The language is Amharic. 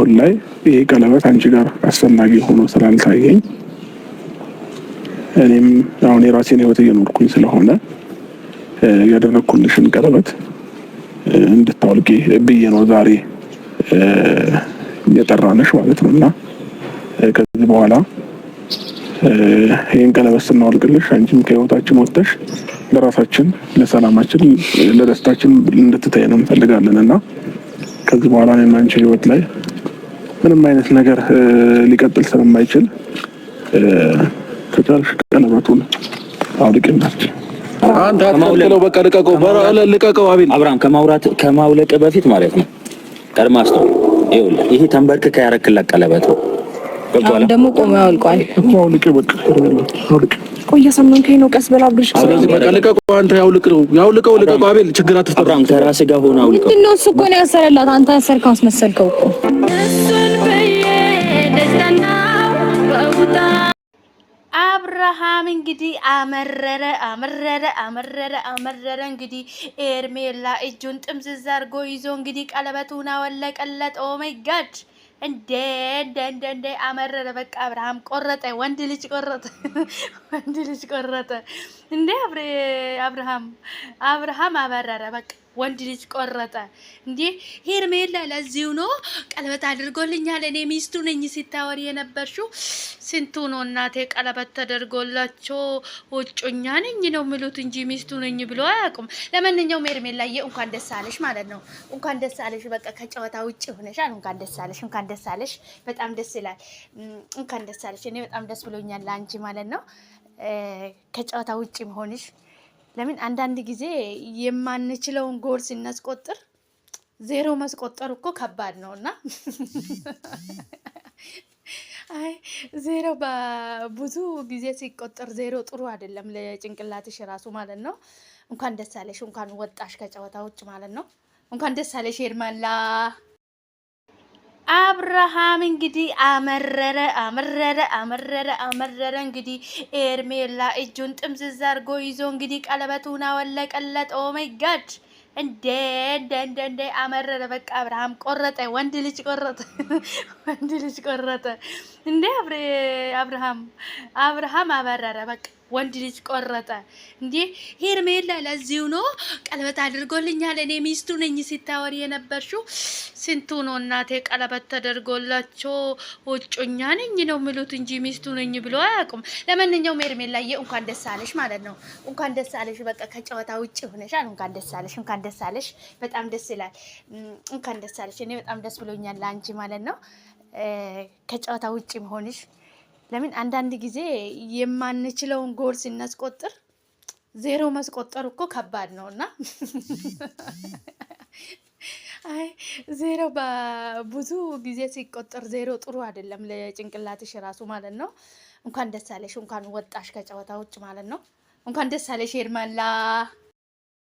አሁን ላይ ይሄ ቀለበት አንቺ ጋር አስፈላጊ ሆኖ ስላልታየኝ እኔም አሁን የራሴን ህይወት እየኖርኩኝ ስለሆነ ያደረኩልሽን ቀለበት እንድታወልቂ ብዬ ነው ዛሬ የጠራነሽ ማለት ነውና ከዚህ በኋላ ይሄን ቀለበት ስናወልቅልሽ አንቺም ከህይወታችን ወጥተሽ ለራሳችን፣ ለሰላማችን፣ ለደስታችን እንድትተይን እንፈልጋለንና ከዚህ በኋላ እኔና አንቺ ህይወት ላይ ምንም አይነት ነገር ሊቀጥል ስለማይችል ከቻልሽ ቀለበቱን አውልቂናችሁ። አንተ አትከልክለው፣ በቃ ልቀቀው፣ ልቀቀው። አቤል አብርሃም ከማውለቅ በፊት ማለት ነው ቀድማ አስተው ይኸውልህ፣ ይሄ ተንበርክከ ያረክለት ቀለበት ነው። አሁን ደግሞ ቆሞ ያውልቋል። አውልቂ፣ በቃ አውልቂ። ቆይ እየሰማንከኝ ነው? ቀስ በል አብርሽ። ስለዚህ በቃ ልቀቀው፣ አንተ ያውልቀው። አቤል ችግር አትፍጠር። አብርሃም ከራስህ ጋር ሆነ አውልቀው። ምንድን ነው እሱ እኮ ነው ያሰረላት፣ አንተ ያሰርከው አስመሰልከው እኮ። አብርሃም እንግዲህ አመረረ እንግዲህ ኤርሜላ እጁን ጥምዝዝ አድርጎ ይዞ እንግዲህ ቀለበቱን አወለቀለት። ኦ ማይ ጋድ እንደ አመረረ። በቃ አብርሃም ቆረጠ፣ ወንድ ልጅ ቆረጠ እንደ አብርሃም አበረረ። በቃ ወንድ ልጅ ቆረጠ። እንዴ ሄርሜላ ለዚሁ ነው ቀለበት አድርጎልኛል እኔ ሚስቱ ነኝ ሲታወሪ የነበርሽው። ስንቱ ነው እናቴ ቀለበት ተደርጎላቸው ውጮኛ ነኝ ነው የሚሉት እንጂ ሚስቱ ነኝ ብሎ አያውቁም። ለማንኛውም ሄርሜላዬ እንኳን ደስ አለሽ ማለት ነው። እንኳን ደስ አለሽ። በቃ ከጨዋታ ውጭ ሆነሻል። እንኳን ደስ አለሽ። በጣም ደስ ይላል። እንኳን ደስ አለሽ። እኔ በጣም ደስ ብሎኛል አንቺ ማለት ነው ከጨዋታ ውጭ መሆንሽ። ለምን አንዳንድ ጊዜ የማንችለውን ጎል ስናስቆጥር ዜሮ ማስቆጠር እኮ ከባድ ነውና አይ ዜሮ በብዙ ጊዜ ሲቆጠር ዜሮ ጥሩ አይደለም ለጭንቅላትሽ ራሱ ማለት ነው። እንኳን ደስ አለሽ፣ እንኳን ወጣሽ ከጨዋታ ውጭ ማለት ነው። እንኳን ደስ አለሽ ሄርሜላ። አብርሃም እንግዲህ አመረረ እንግዲህ ኤርሜላ እጁን ጥምዝዝ አድርጎ ይዞ እንግዲህ ቀለበቱን አወለቀለት። ኦ ማይ ጋድ እንደ አመረረ። በቃ አብርሃም ቆረጠ፣ ወንድ ልጅ ቆረጠ እንደ አብርሃም አበረረ። በቃ ወንድ ልጅ ቆረጠ። እንዴ ሄርሜላ ለዚሁ ነው ቀለበት አድርጎልኛል እኔ ሚስቱ ነኝ ሲታወሪ የነበርሽው። ስንቱ ነው እናቴ ቀለበት ተደርጎላቸው ውጮኛ ነኝ ነው የሚሉት እንጂ ሚስቱ ነኝ ብሎ አያውቁም። ለማንኛውም ሄርሜላዬ እንኳን ደስ አለሽ ማለት ነው። እንኳን ደስ አለሽ። በቃ ከጨዋታ ውጭ ሆነሻል። እንኳን ደስ አለሽ። በጣም ደስ ይላል። እንኳን ደስ አለሽ። እኔ በጣም ደስ ብሎኛል አንቺ ማለት ነው ከጨዋታ ውጭ መሆንሽ። ለምን አንዳንድ ጊዜ የማንችለውን ጎል ስናስቆጥር ዜሮ ማስቆጠር እኮ ከባድ ነውና አይ ዜሮ በብዙ ጊዜ ሲቆጠር ዜሮ ጥሩ አይደለም ለጭንቅላትሽ ራሱ ማለት ነው። እንኳን ደስ አለሽ፣ እንኳን ወጣሽ ከጨዋታ ውጭ ማለት ነው። እንኳን ደስ አለሽ ሄርሜላ።